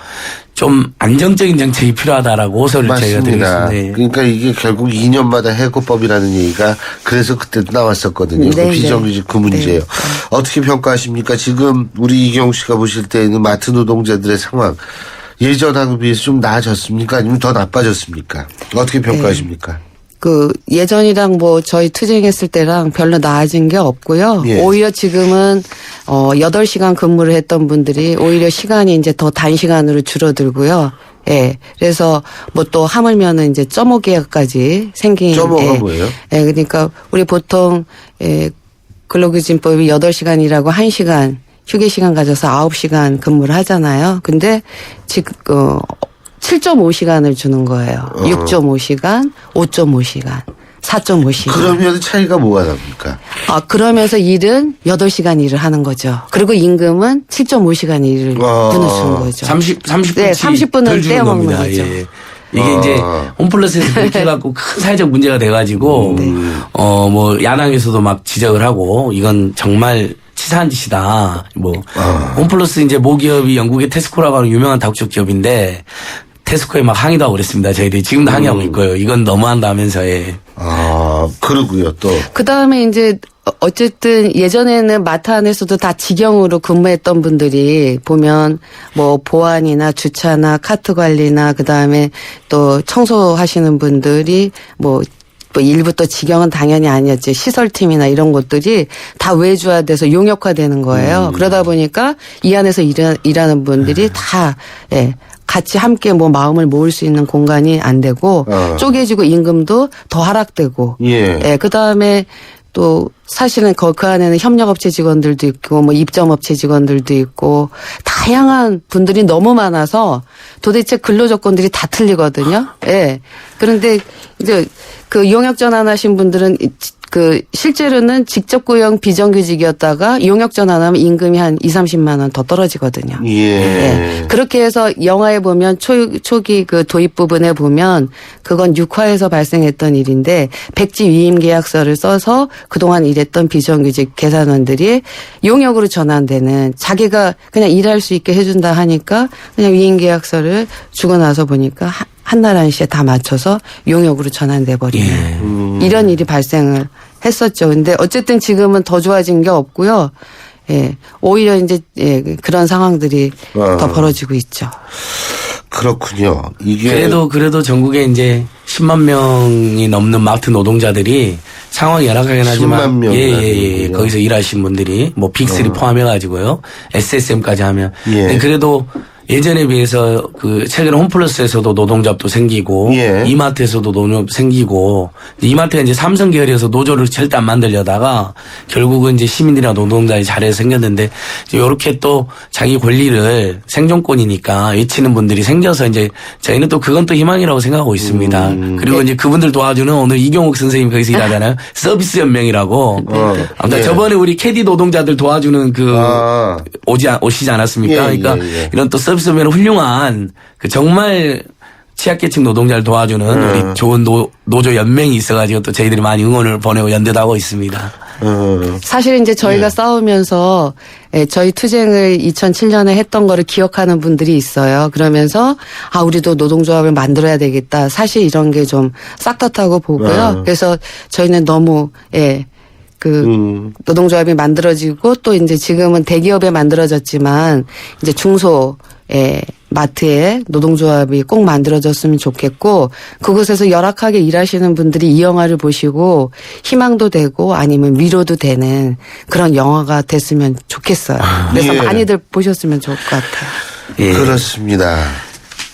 좀 안정적인 정책이 필요하다라고 호소를 저희가 드리겠습니다. 그러니까 이게 결국 2년마다 해고법이라는 얘기가 그래서 그때도 나왔었거든요. 그 비정규직 그 문제예요. 어떻게 평가하십니까? 지금 우리 이경욱 씨가 보실 때는 마트 노동자들의 상황. 예전하고 비해서 좀 나아졌습니까? 아니면 더 나빠졌습니까? 어떻게 평가하십니까? 그 예전이랑 뭐 저희 투쟁했을 때랑 별로 나아진 게 없고요. 오히려 지금은 8시간 근무를 했던 분들이 오히려 시간이 이제 더 단시간으로 줄어들고요. 예. 그래서 뭐 또 하물면은 이제 점호 계약까지 생긴. 점호가 뭐예요? 예. 그러니까 우리 보통 근로기준법이 8시간이라고 1시간 휴게 시간 가져서 9시간 근무를 하잖아요. 근데 지금 7.5시간을 주는 거예요. 6.5시간, 5.5시간, 4.5시간. 그러면 차이가 뭐가 납니까? 그러면서 일은 8시간 일을 하는 거죠. 그리고 임금은 7.5시간 일을 분을 주는 거죠. 30분. 네, 30분은 떼어먹는 거죠. 이게 이제 홈플러스에서 그렇게 해갖고 큰 사회적 문제가 돼가지고 뭐 야당에서도 막 지적을 하고 이건 정말 치사한 짓이다. 뭐 홈플러스 이제 모기업이 영국의 테스코라고 하는 유명한 다국적 기업인데 테스코에 막 항의도 하고 그랬습니다. 저희들이 지금도 항의하고 있고요. 이건 너무한다 하면서. 그러고요 또. 그다음에 이제 어쨌든 예전에는 마트 안에서도 다 직영으로 근무했던 분들이 보면 뭐 보안이나 주차나 카트 관리나 그다음에 또 청소하시는 분들이 뭐 일부터 직영은 당연히 아니었지. 시설팀이나 이런 것들이 다 외주화돼서 용역화되는 거예요. 그러다 보니까 이 안에서 일하는 분들이 다 같이 함께 뭐 마음을 모을 수 있는 공간이 안 되고 쪼개지고 임금도 더 하락되고 그다음에 또 사실은 그 안에는 협력업체 직원들도 있고 뭐 입점업체 직원들도 있고 다양한 분들이 너무 많아서 도대체 근로조건들이 다 틀리거든요. 그런데 이제 그 용역 전환하신 분들은 그 실제로는 직접 고용 비정규직이었다가 용역 전환하면 임금이 한 2-30만 원 더 떨어지거든요. 그렇게 해서 영화에 보면 초기 그 도입 부분에 보면 그건 육화에서 발생했던 일인데 백지 위임 계약서를 써서 그동안 일했던 비정규직 계산원들이 용역으로 전환되는 자기가 그냥 일할 수 있게 해준다 하니까 그냥 위임 계약서를 주고 나서 보니까 한날 한시에 다 맞춰서 용역으로 전환돼 버리는 이런 일이 발생을 했었죠. 근데 어쨌든 지금은 더 좋아진 게 없고요. 오히려 이제 그런 상황들이 더 벌어지고 있죠. 그렇군요. 이게 그래도 전국에 이제 10만 명이 넘는 마트 노동자들이 상황이 열악하긴 하지만 10만 명 거기서 일하신 분들이 뭐 빅3 포함해 가지고요. SSM까지 하면 근데 그래도 예전에 비해서 그 최근에 홈플러스에서도 노동잡도 생기고 이마트에서도 노조잡 생기고 이마트가 이제 삼성 계열에서 노조를 절대 안 만들려다가 결국은 이제 시민들이나 노동자의 자리에서 생겼는데 이제 이렇게 또 자기 권리를 생존권이니까 외치는 분들이 생겨서 이제 저희는 또 그건 또 희망이라고 생각하고 있습니다. 그리고 이제 그분들 도와주는 오늘 이경욱 선생님 거기서 일하잖아요. 서비스 연맹이라고. 아무튼 저번에 우리 캐디 노동자들 도와주는 그 오시지 않았습니까? 그러니까 이런 또 서비스 서비스면 훌륭한 그 정말 취약계층 노동자를 도와주는 우리 좋은 노조 연맹이 있어가지고 또 저희들이 많이 응원을 보내고 연대도 하고 있습니다. 사실 이제 저희가 싸우면서 저희 투쟁을 2007년에 했던 거를 기억하는 분들이 있어요. 그러면서 우리도 노동조합을 만들어야 되겠다. 사실 이런 게 좀 싹텄다고 보고요. 그래서 저희는 너무 노동조합이 만들어지고 또 이제 지금은 대기업에 만들어졌지만 이제 중소 마트에 노동조합이 꼭 만들어졌으면 좋겠고 그곳에서 열악하게 일하시는 분들이 이 영화를 보시고 희망도 되고 아니면 위로도 되는 그런 영화가 됐으면 좋겠어요. 그래서 많이들 보셨으면 좋을 것 같아요. 예. 그렇습니다.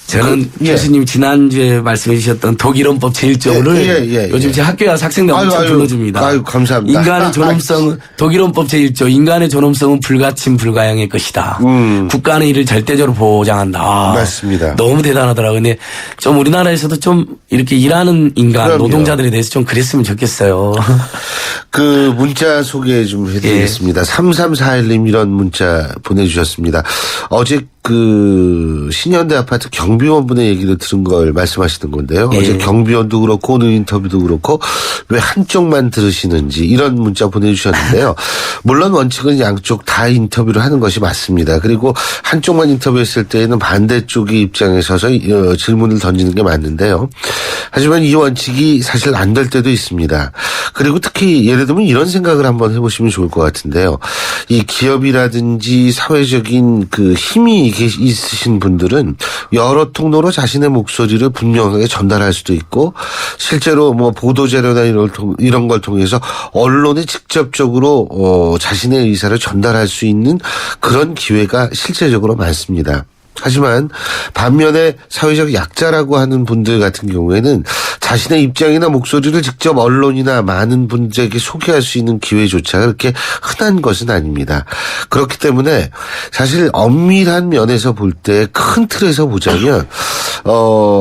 저는 교수님 지난주에 말씀해 주셨던 독일헌법 제1조를 요즘 제 학교에 와서 학생들 엄청 불러줍니다. 아유, 감사합니다. 인간의 존엄성은 독일헌법 제1조 인간의 존엄성은 불가침 불가형의 것이다. 국가는 이를 절대적으로 보장한다. 맞습니다. 너무 대단하더라고요. 근데 좀 우리나라에서도 좀 이렇게 일하는 인간 그럼요. 노동자들에 대해서 좀 그랬으면 좋겠어요. 그 문자 소개 좀 해드리겠습니다. 3341님 이런 문자 보내주셨습니다. 어제 그 신현대 아파트 경비원분의 얘기를 들은 걸 말씀하시는 건데요. 어제 경비원도 그렇고 오늘 인터뷰도 그렇고 왜 한쪽만 들으시는지 이런 문자 보내주셨는데요. 물론 원칙은 양쪽 다 인터뷰를 하는 것이 맞습니다. 그리고 한쪽만 인터뷰했을 때에는 반대쪽의 입장에 서서 질문을 던지는 게 맞는데요. 하지만 이 원칙이 사실 안 될 때도 있습니다. 그리고 특히 예를 들면 이런 생각을 한번 해보시면 좋을 것 같은데요. 이 기업이라든지 사회적인 그 힘이 있으신 분들은 여러 통로로 자신의 목소리를 분명하게 전달할 수도 있고 실제로 뭐 보도자료나 이런 걸 통해서 언론에 직접적으로 자신의 의사를 전달할 수 있는 그런 기회가 실제적으로 많습니다. 하지만 반면에 사회적 약자라고 하는 분들 같은 경우에는 자신의 입장이나 목소리를 직접 언론이나 많은 분들에게 소개할 수 있는 기회조차 그렇게 흔한 것은 아닙니다. 그렇기 때문에 사실 엄밀한 면에서 볼 때 큰 틀에서 보자면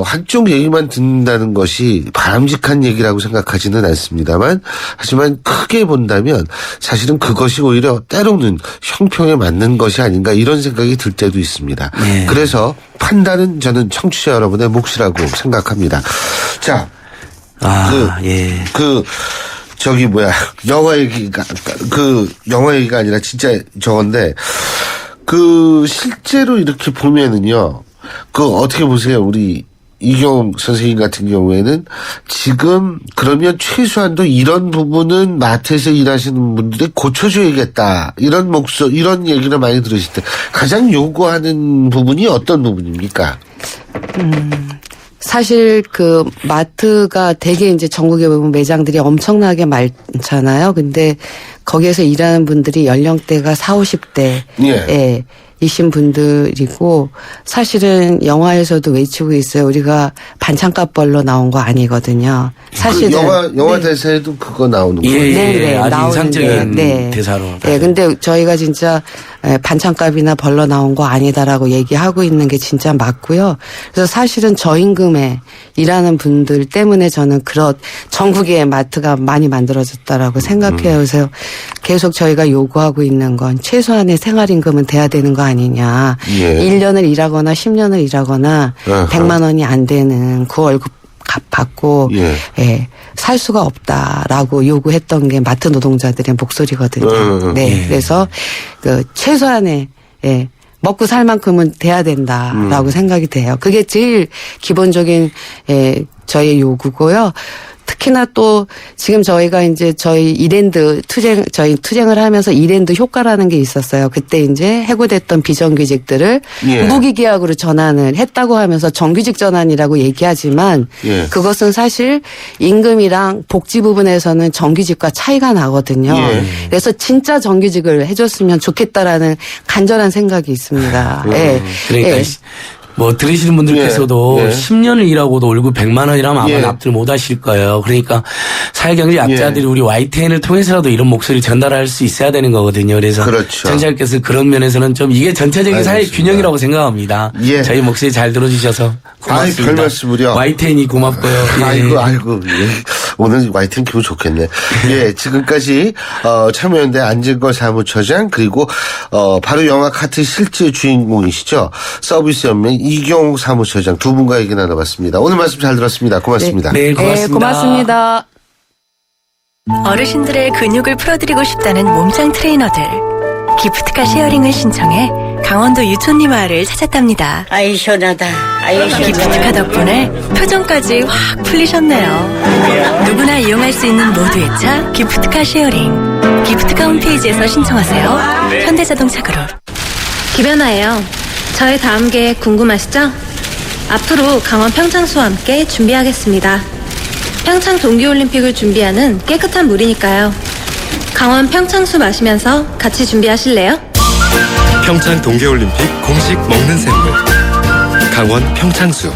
한쪽 얘기만 듣는다는 것이 바람직한 얘기라고 생각하지는 않습니다만 하지만 크게 본다면 사실은 그것이 오히려 때로는 형평에 맞는 것이 아닌가 이런 생각이 들 때도 있습니다. 네. 그래서 판단은 저는 청취자 여러분의 몫이라고 생각합니다. 자, 영화 얘기가 아니라 진짜 저건데, 실제로 이렇게 보면은요, 어떻게 보세요? 우리 이경옥 선생님 같은 경우에는 지금 그러면 최소한도 이런 부분은 마트에서 일하시는 분들이 고쳐줘야겠다. 이런 얘기를 많이 들으실 때 가장 요구하는 부분이 어떤 부분입니까? 사실 그 마트가 되게 이제 전국에 보면 매장들이 엄청나게 많잖아요. 근데 거기에서 일하는 분들이 연령대가 40, 50대. 이신 분들이고 사실은 영화에서도 외치고 있어요. 우리가 반찬값 벌러 나온 거 아니거든요. 사실은 영화 대사에도 그거 나오는 거예요. 네, 아주 인상적인 대사로. 네, 근데 저희가 진짜 반찬값이나 벌러 나온 거 아니다라고 얘기하고 있는 게 진짜 맞고요. 그래서 사실은 저임금에 일하는 분들 때문에 저는 전국에 마트가 많이 만들어졌다라고 생각해요. 그래서 계속 저희가 요구하고 있는 건 최소한의 생활임금은 돼야 되는 거 아니냐. 1년을 일하거나 10년을 일하거나 100만 원이 안 되는 그 월급 받고 살 수가 없다라고 요구했던 게 마트 노동자들의 목소리거든요. 그래서 최소한의 먹고 살 만큼은 돼야 된다라고 생각이 돼요. 그게 제일 기본적인 저희의 요구고요. 특히나 또 지금 저희가 이제 저희 투쟁을 하면서 이랜드 효과라는 게 있었어요. 그때 이제 해고됐던 비정규직들을 무기계약으로 전환을 했다고 하면서 정규직 전환이라고 얘기하지만 그것은 사실 임금이랑 복지 부분에서는 정규직과 차이가 나거든요. 그래서 진짜 정규직을 해줬으면 좋겠다라는 간절한 생각이 있습니다. 그러니까 뭐 들으시는 분들께서도 10년을 일하고도 월급 100만 원이라면 아마 납득을 못 하실 거예요. 그러니까 사회경제 약자들이 우리 YTN을 통해서라도 이런 목소리를 전달할 수 있어야 되는 거거든요. 그래서 청취자께서 그런 면에서는 좀 이게 전체적인 사회 균형이라고 생각합니다. 저희 목소리 잘 들어주셔서 고맙습니다. 별 말씀을요. YTN이 고맙고요. 아이고. 오늘 YTN 기분 좋겠네. 예, 지금까지 참여연대 안진걸 사무처장 그리고 바로 영화 카트 실제 주인공이시죠. 서비스연맹 이경욱 사무처장 두 분과 얘기 나눠봤습니다. 오늘 말씀 잘 들었습니다. 고맙습니다. 네, 고맙습니다. 네, 고맙습니다. 어르신들의 근육을 풀어드리고 싶다는 몸짱 트레이너들. 기프트카 쉐어링을 신청해 강원도 유촌리 마을을 찾았답니다. 아이 시원하다. 기프트카 덕분에 표정까지 확 풀리셨네요. 누구나 이용할 수 있는 모두의 차 기프트카 쉐어링. 기프트카 홈페이지에서 신청하세요. 현대자동차 그룹. 김연아예요. 저의 다음 계획 궁금하시죠? 앞으로 강원 평창수와 함께 준비하겠습니다. 평창 동계올림픽을 준비하는 깨끗한 물이니까요. 강원 평창수 마시면서 같이 준비하실래요? 평창 동계올림픽 공식 먹는 샘물 강원 평창수.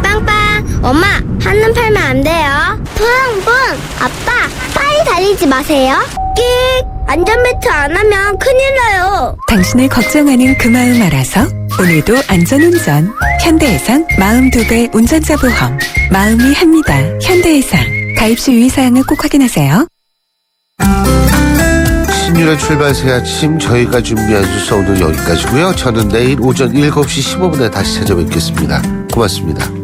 빵빵 엄마 한눈 팔면 안 돼요. 뿡뿡 아빠 빨리 달리지 마세요. 끽 안전벨트 안 하면 큰일 나요. 당신을 걱정하는 그 마음 알아서 오늘도 안전운전. 현대해상 마음 2배 운전자 보험. 마음이 합니다. 현대해상. 가입 시 유의사항을 꼭 확인하세요. 신율의 출발 새 아침 저희가 준비한 뉴스 오늘 여기까지고요. 저는 내일 오전 7시 15분에 다시 찾아뵙겠습니다. 고맙습니다.